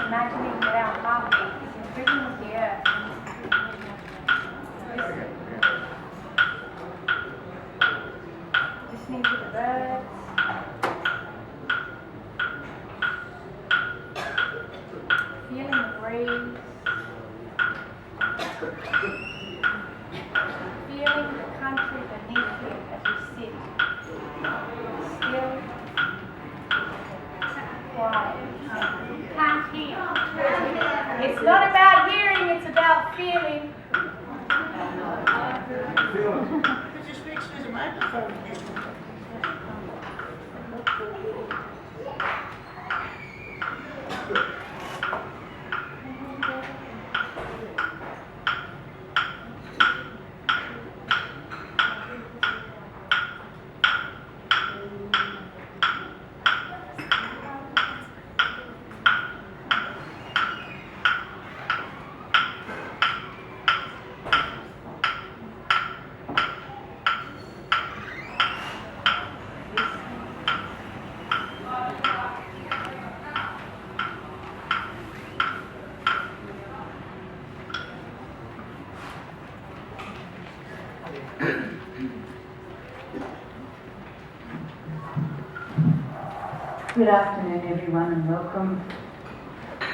Imagining that our heartbeat is in rhythm with the earth. Listening to the birds. Feeling the breeze. Feeling the country beneath you as you sit. Still, quiet. Can't hear. It's not about hearing, it's about feeling. It just speaks through the microphone. Good afternoon, everyone, and welcome,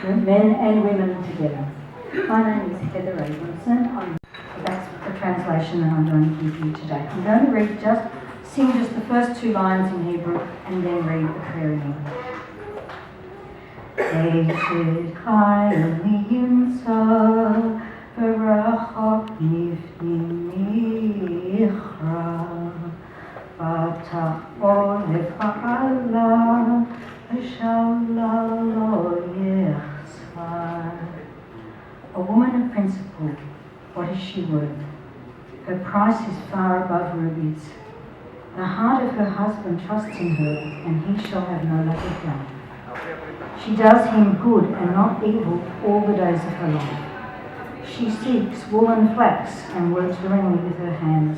men and women together. My name is Heather Abramson. That's the translation that I'm going to give you today. I'm going to sing just the first two lines in Hebrew and then read the prayer in English. Eishet chayil yimsa v'rachok nifnim michra v'tach bo lefa'ala v'shavla lo yechsar. A woman of principle, what is she worth? Her price is far above rubies. The heart of her husband trusts in her, and he shall have no lack of gain. She does him good and not evil all the days of her life. She seeks wool and flax and works willingly with her hands.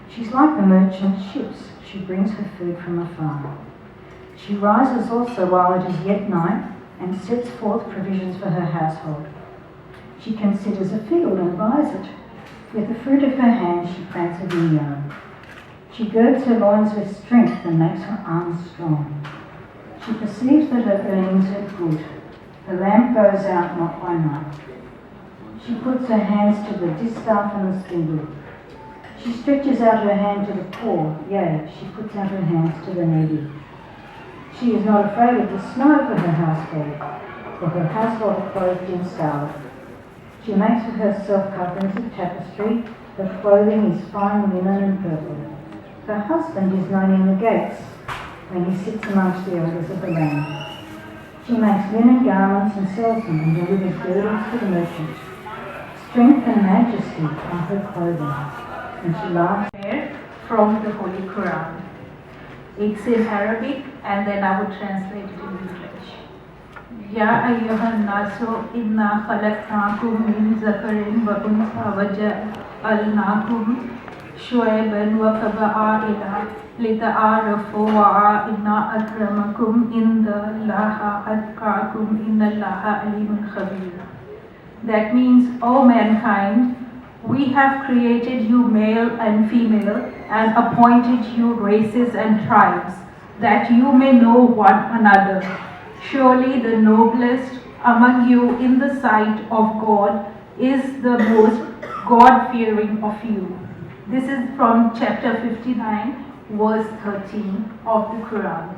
She's like the merchant ships. She brings her food from afar. She rises also while it is yet night and sets forth provisions for her household. She considers a field and buys it. With the fruit of her hands she plants a vineyard. She girds her loins with strength and makes her arms strong. She perceives that her earnings are good. The lamp goes out not by night. She puts her hands to the distaff and the spindle. She stretches out her hand to the poor, yea, she puts out her hands to the needy. She is not afraid of the snow for her household, for her household are clothed in scarlet. She makes for herself coverings of tapestry, her clothing is fine linen and purple. Her husband is known in the gates when he sits amongst the elders of the land. She makes linen garments and sells them and delivers girdles to the merchants. Strength and majesty are her clothing, and she laughs. From the Holy Quran. It's in Arabic and then I would translate it in English. Ya ayyuhan nasu inna khalaqnakum min zakarin wa untha wa ja'alnakum shu'ayban wa qaba'ila lita'arafu wa inna akramakum indallahi atqakum innallaha alimun khabir. That means, O mankind, we have created you male and female and appointed you races and tribes, that you may know one another. Surely the noblest among you in the sight of God is the most God-fearing of you. This is from chapter 59, verse 13 of the Quran.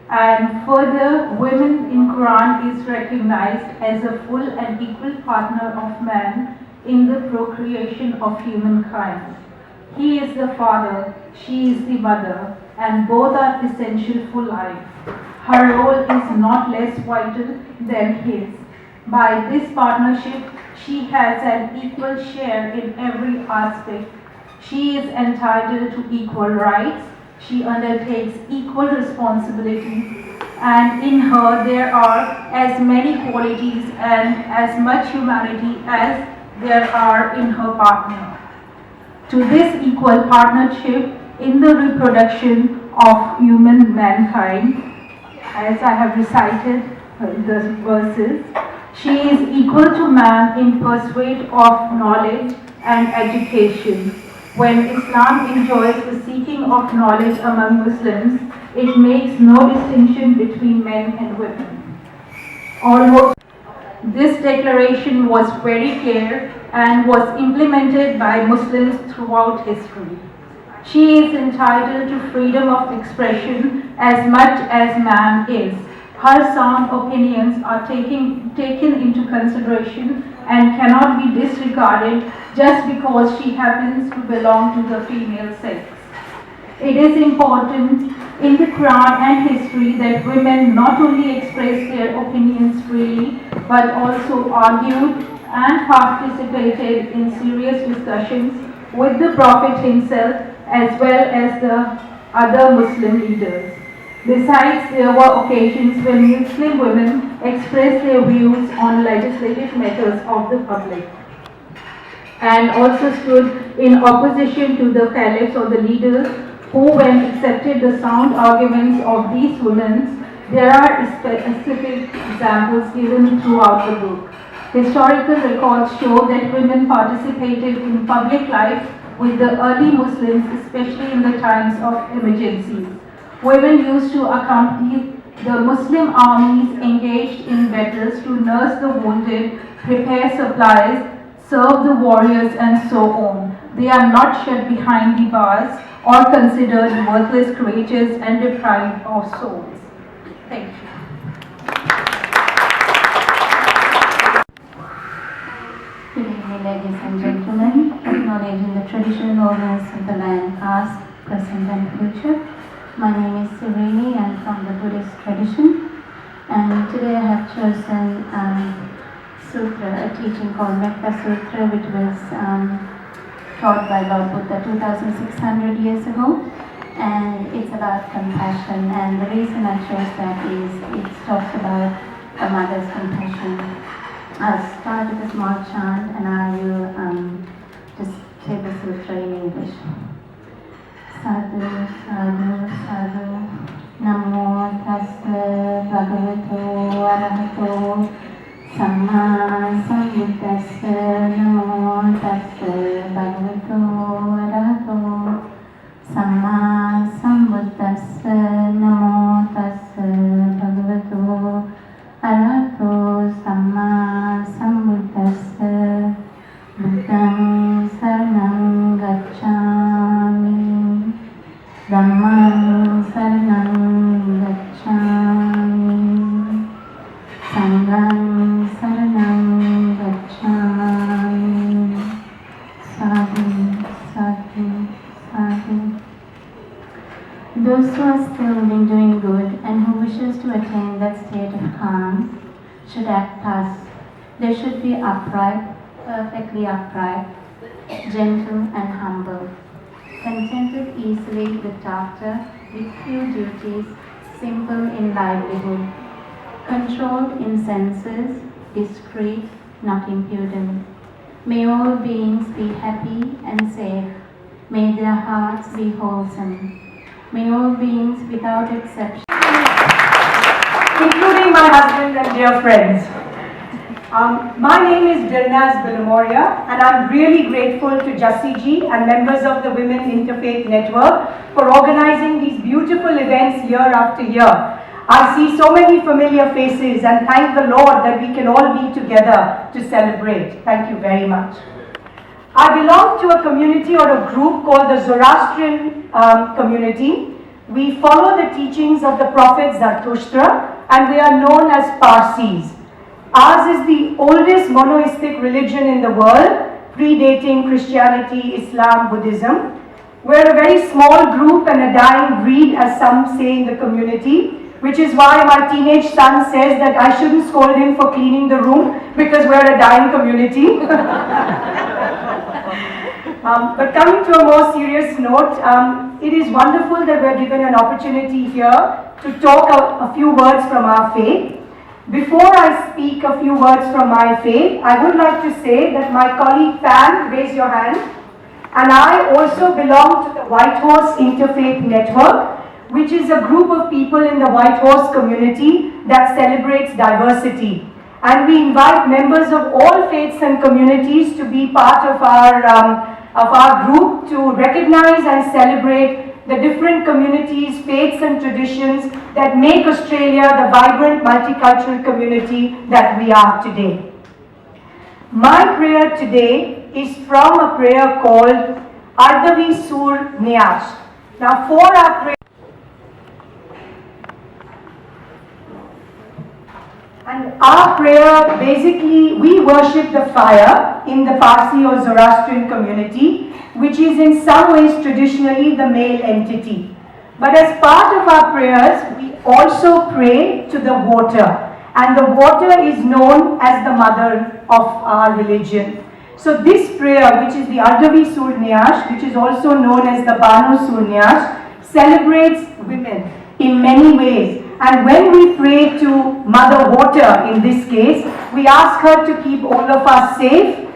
And further, women in Quran is recognized as a full and equal partner of man in the procreation of humankind. He is the father, she is the mother, and both are essential for life. Her role is not less vital than his. By this partnership, she has an equal share in every aspect. She is entitled to equal rights. She undertakes equal responsibility, and in her there are as many qualities and as much humanity as there are in her partner. To this equal partnership in the reproduction of human mankind, as I have recited the verses, she is equal to man in pursuit of knowledge and education. When Islam enjoys the seeking of knowledge among Muslims, it makes no distinction between men and women. Although this declaration was very clear and was implemented by Muslims throughout history. She is entitled to freedom of expression as much as man is. Her sound opinions are taken into consideration and cannot be disregarded just because she happens to belong to the female sex. It is important in the Quran and history that women not only express their opinions freely, but also argued and participated in serious discussions with the Prophet himself as well as the other Muslim leaders. Besides, there were occasions when Muslim women expressed their views on legislative matters of the public and also stood in opposition to the caliphs or the leaders who, when accepted the sound arguments of these women, there are specific examples given throughout the book. Historical records show that women participated in public life with the early Muslims, especially in the times of emergencies. Women used to accompany the Muslim armies engaged in battles to nurse the wounded, prepare supplies, serve the warriors, and so on. They are not shut behind the bars or considered worthless creatures and deprived of souls. Thank you. Good evening, ladies and gentlemen. Acknowledging the traditional owners of the land, past, present, and future. My name is Sirini. I'm from the Buddhist tradition. And today I have chosen sutra, a teaching called Metta Sutra, which was taught by Lord Buddha 2,600 years ago. And it's about compassion. And the reason I chose that is it talks about a mother's compassion. I'll start with a small chant and I will just say the sutra in English. Sadhu, sadhu, sadhu. Namo tassa bhagavato arahato samma sambuddhassa. Namo tassa bhagavato arahato samma sambuddhassa. Namo tassa bhagavato arahato samma sambuddhassa. Buddhang saranang gacchami. Dhammang saranang gacchami. Sanghang saranang gacchami. Sadhu, sadhu, sadhu. Those who are still doing good and who wishes to attain that state of calm should act thus. They should be upright, perfectly upright, gentle and humble, contented easily with laughter, with few duties, simple in livelihood, controlled in senses, discreet, not impudent. May all beings be happy and safe. May their hearts be wholesome. May all beings without exception, including my husband and dear friends. My name is Dilnaz Bilamoria, and I'm really grateful to Jassi Ji and members of the Women Interfaith Network for organizing these beautiful events year after year. I see so many familiar faces and thank the Lord that we can all be together to celebrate. Thank you very much. I belong to a community or a group called the Zoroastrian community. We follow the teachings of the Prophet Zarathustra and we are known as Parsis. Ours is the oldest monotheistic religion in the world, predating Christianity, Islam, Buddhism. We're a very small group and a dying breed, as some say in the community, which is why my teenage son says that I shouldn't scold him for cleaning the room because we're a dying community. But coming to a more serious note, it is wonderful that we're given an opportunity here to talk a few words from our faith. Before I speak a few words from my faith, I would like to say that my colleague Pam, raise your hand, and I also belong to the White Horse Interfaith Network, which is a group of people in the White Horse community that celebrates diversity. And we invite members of all faiths and communities to be part of our group to recognize and celebrate the different communities, faiths and traditions that make Australia the vibrant multicultural community that we are today. My prayer today is from a prayer called Ardhavi Sur Nyash. Now for our prayer, and our prayer, basically, we worship the fire in the Parsi or Zoroastrian community, which is in some ways traditionally the male entity. But as part of our prayers, we also pray to the water. And the water is known as the mother of our religion. So this prayer, which is the Ardhavi Sur Nyash, which is also known as the Banu Sur Nyash, celebrates women in many ways. And when we pray to Mother Water, in this case, we ask her to keep all of us safe